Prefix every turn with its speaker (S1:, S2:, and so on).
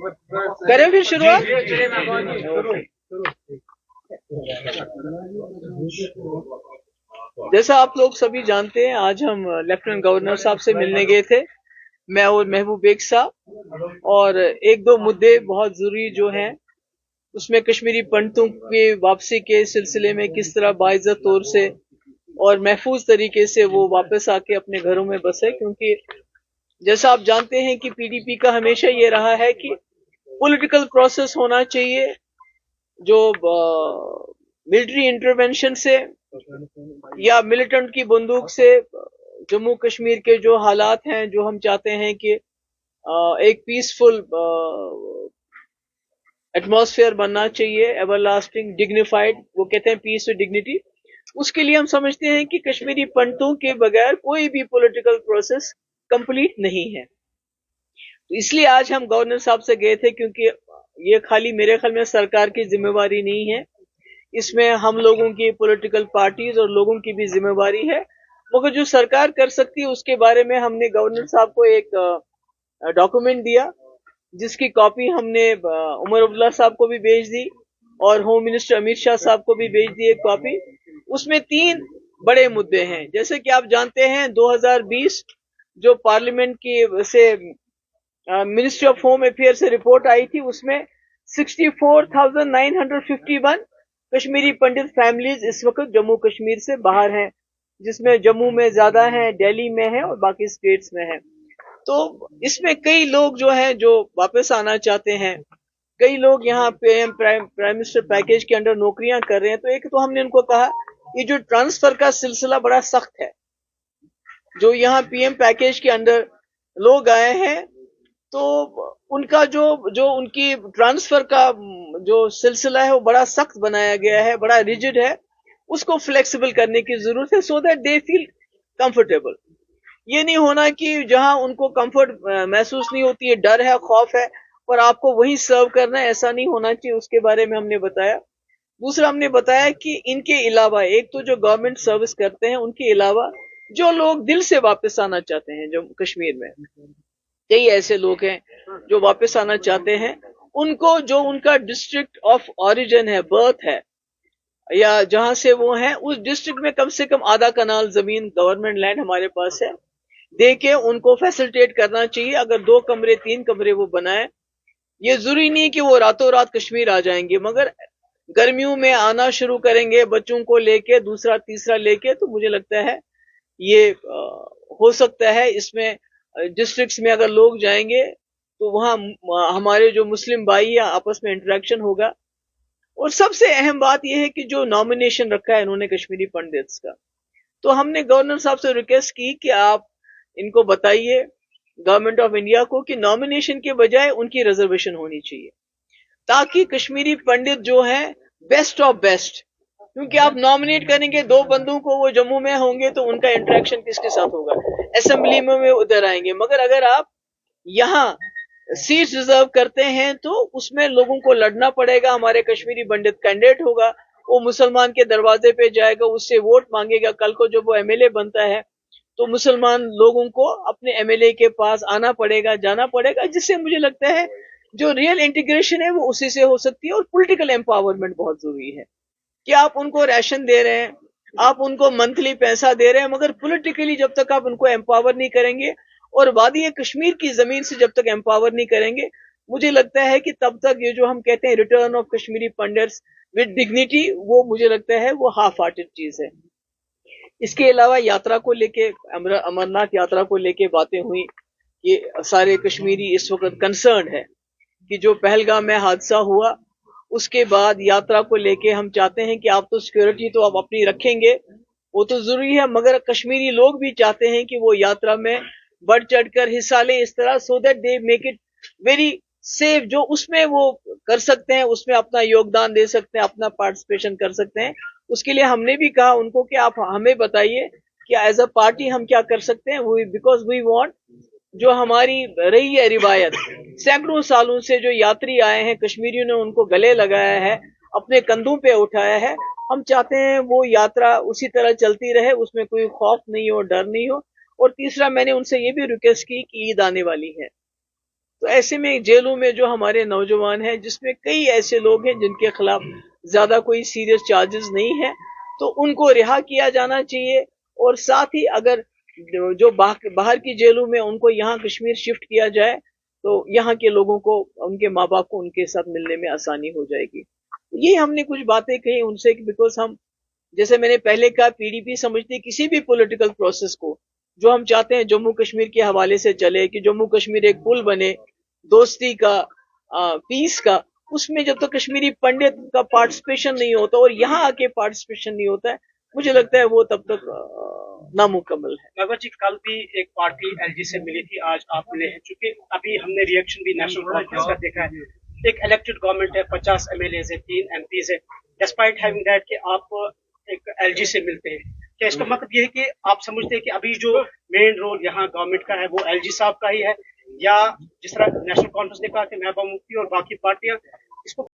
S1: करें फिर शुरुआत। जैसा आप लोग सभी जानते हैं, आज हम लेफ्टिनेंट गवर्नर साहब से मिलने गए थे, मैं और महबूब बेग साहब, और एक दो मुद्दे बहुत जरूरी जो हैं उसमें कश्मीरी पंडितों की वापसी के सिलसिले में किस तरह बाइज्जत तौर से और महफूज तरीके से वो वापस आके अपने घरों में बसे, क्योंकि जैसा आप जानते हैं कि पीडीपी का हमेशा ये रहा है कि पॉलिटिकल प्रोसेस होना चाहिए, जो मिलिट्री इंटरवेंशन से या मिलिटेंट की बंदूक से जम्मू कश्मीर के जो हालात हैं, जो हम चाहते हैं कि एक पीसफुल एटमॉस्फेयर बनना चाहिए, एवरलास्टिंग डिग्निफाइड, वो कहते हैं पीस विद डिग्निटी, उसके लिए हम समझते हैं कि कश्मीरी पंडितों के बगैर कोई भी पॉलिटिकल प्रोसेस कंप्लीट नहीं है। तो इसलिए आज हम गवर्नर साहब से गए थे, क्योंकि ये खाली मेरे ख्याल में सरकार की जिम्मेवारी नहीं है, इसमें हम लोगों की पॉलिटिकल पार्टीज और लोगों की भी जिम्मेवारी है। मगर जो सरकार कर सकती है उसके बारे में हमने गवर्नर साहब को एक डॉक्यूमेंट दिया, जिसकी कॉपी हमने उमर अब्दुल्ला साहब को भी भेज दी और होम मिनिस्टर अमित शाह साहब को भी भेज दी एक कॉपी। उसमें 3 बड़े मुद्दे हैं। जैसे कि आप जानते हैं 2020 जो पार्लियामेंट की से मिनिस्ट्री ऑफ होम अफेयर से रिपोर्ट आई थी, उसमें 64,951 कश्मीरी पंडित फैमिलीज इस वक्त जम्मू कश्मीर से बाहर हैं, जिसमें जम्मू में ज्यादा हैं, दिल्ली में है और बाकी स्टेट्स में है। तो इसमें कई लोग जो हैं जो वापस आना चाहते हैं, कई लोग यहाँ पीएम प्राइम मिनिस्टर पैकेज के अंडर नौकरियां कर रहे हैं। तो एक तो हमने उनको कहा ये जो ट्रांसफर का सिलसिला बड़ा सख्त है, जो यहाँ पीएम पैकेज के अंडर लोग आए हैं तो उनका जो उनकी ट्रांसफर का जो सिलसिला है वो बड़ा सख्त बनाया गया है, बड़ा रिजिड है, उसको फ्लेक्सिबल करने की जरूरत है, so that they feel comfortable. ये नहीं होना कि जहां उनको कंफर्ट महसूस नहीं होती है, डर है, खौफ है, और आपको वही सर्व करना है, ऐसा नहीं होना चाहिए। उसके बारे में हमने बताया। दूसरा हमने बताया कि इनके अलावा एक तो जो गवर्नमेंट सर्विस करते हैं, उनके अलावा जो लोग दिल से वापस आना चाहते हैं जम्मू कश्मीर में, कई ऐसे लोग हैं जो वापस आना चाहते हैं, उनको जो उनका डिस्ट्रिक्ट ऑफ ओरिजिन है, बर्थ है, या जहां से वो हैं, उस डिस्ट्रिक्ट में कम से कम आधा कनाल जमीन गवर्नमेंट लैंड हमारे पास है, दे के उनको फैसिलिटेट करना चाहिए। अगर 2 कमरे 3 कमरे वो बनाए, ये जरूरी नहीं कि वो रातों रात कश्मीर आ जाएंगे, मगर गर्मियों में आना शुरू करेंगे बच्चों को लेके, दूसरा तीसरा लेके, तो मुझे लगता है ये हो सकता है। इसमें डिस्ट्रिक्ट्स में अगर लोग जाएंगे तो वहां हमारे जो मुस्लिम भाई या आपस में इंटरेक्शन होगा। और सबसे अहम बात यह है कि जो नॉमिनेशन रखा है इन्होंने कश्मीरी पंडित्स का, तो हमने गवर्नर साहब से रिक्वेस्ट की कि आप इनको बताइए, गवर्नमेंट ऑफ इंडिया को, कि नॉमिनेशन के बजाय उनकी रिजर्वेशन होनी चाहिए, ताकि कश्मीरी पंडित जो है बेस्ट ऑफ बेस्ट, क्योंकि आप नॉमिनेट करेंगे 2 बंदों को, वो जम्मू में होंगे तो उनका इंटरेक्शन किसके साथ होगा, असेंबली में वो उधर आएंगे। मगर अगर आप यहाँ सीट्स रिजर्व करते हैं तो उसमें लोगों को लड़ना पड़ेगा। हमारे कश्मीरी पंडित कैंडिडेट होगा, वो मुसलमान के दरवाजे पे जाएगा, उससे वोट मांगेगा। कल को जब वो एमएलए बनता है तो मुसलमान लोगों को अपने एमएलए के पास आना पड़ेगा, जाना पड़ेगा, जिससे मुझे लगता है जो रियल इंटीग्रेशन है वो उसी से हो सकती है। और पॉलिटिकल एम्पावरमेंट बहुत जरूरी है कि आप उनको राशन दे रहे हैं, आप उनको मंथली पैसा दे रहे हैं, मगर पॉलिटिकली जब तक आप उनको एम्पावर नहीं करेंगे और वादी कश्मीर की जमीन से जब तक एम्पावर नहीं करेंगे, मुझे लगता है कि तब तक ये जो हम कहते हैं return of Kashmiri pundits with dignity, वो मुझे लगता है वो हाफ हार्टेड चीज है। इसके अलावा यात्रा को लेके, अमरनाथ यात्रा को लेके बातें हुई, ये सारे कश्मीरी इस वक्त कंसर्न है कि जो पहलगाम में हादसा हुआ उसके बाद यात्रा को लेके हम चाहते हैं कि आप तो सिक्योरिटी तो आप अपनी रखेंगे, वो तो जरूरी है, मगर कश्मीरी लोग भी चाहते हैं कि वो यात्रा में बढ़ चढ़कर हिस्सा लें इस तरह, so that they make it very safe. जो उसमें वो कर सकते हैं उसमें अपना योगदान दे सकते हैं, अपना पार्टिसिपेशन कर सकते हैं। उसके लिए हमने भी कहा उनको कि आप हमें बताइए कि एज अ पार्टी हम क्या कर सकते हैं, बिकॉज वी वांट, जो हमारी रही है रिवायत, सैकड़ों सालों से जो यात्री आए हैं कश्मीरियों ने उनको गले लगाया है, अपने कंधों पे उठाया है, हम चाहते हैं वो यात्रा उसी तरह चलती रहे, उसमें कोई खौफ नहीं हो, डर नहीं हो। और तीसरा मैंने उनसे ये भी रिक्वेस्ट की कि ईद आने वाली है, تو ایسے میں جیلوں میں جو ہمارے نوجوان ہیں، جس میں کئی ایسے لوگ ہیں جن کے خلاف زیادہ کوئی سیریس چارجز نہیں ہے، تو ان کو رہا کیا جانا چاہیے. اور ساتھ ہی اگر جو باہر کی جیلوں میں ان کو یہاں کشمیر شفٹ کیا جائے تو یہاں کے لوگوں کو، ان کے ماں باپ کو ان کے ساتھ ملنے میں آسانی ہو جائے گی. یہ ہم نے کچھ باتیں کہی ان سے، بیکاز ہم، جیسے میں نے پہلے کہا، پی ڈی پی سمجھتی کسی بھی پولیٹیکل پروسیس کو جو ہم چاہتے ہیں جموں کشمیر کے حوالے سے چلے، کہ جموں کشمیر ایک پل بنے دوستی کا، پیس کا، اس میں جب تک کشمیری پنڈت کا پارٹیسپیشن نہیں ہوتا اور یہاں آ کے پارٹیسپیشن نہیں ہوتا ہے، مجھے لگتا ہے وہ تب تک نامکمل ہے.
S2: محبوبہ جی، کل بھی ایک پارٹی ایل جی سے ملی تھی، آج آپ ملے ہیں، چونکہ ابھی ہم نے ریئیکشن بھی نیشنل کانفرنس کا دیکھا ہے. ایک الیکٹڈ گورنمنٹ ہے، 50 ایم ایل ایز ہے، 3 ایم پیز ہے، ڈسپائٹ ہیونگ دیٹ کہ آپ ایک ایل جی سے ملتے ہیں. کیا اس کا مطلب یہ ہے کہ آپ سمجھتے ہیں کہ ابھی جو مین رول یہاں گورنمنٹ کا ہے وہ ایل جی صاحب کا ہی ہے، یا جس طرح نیشنل کانفرنس نے کہا کہ محبوبہ مفتی اور باقی پارٹیاں اس کو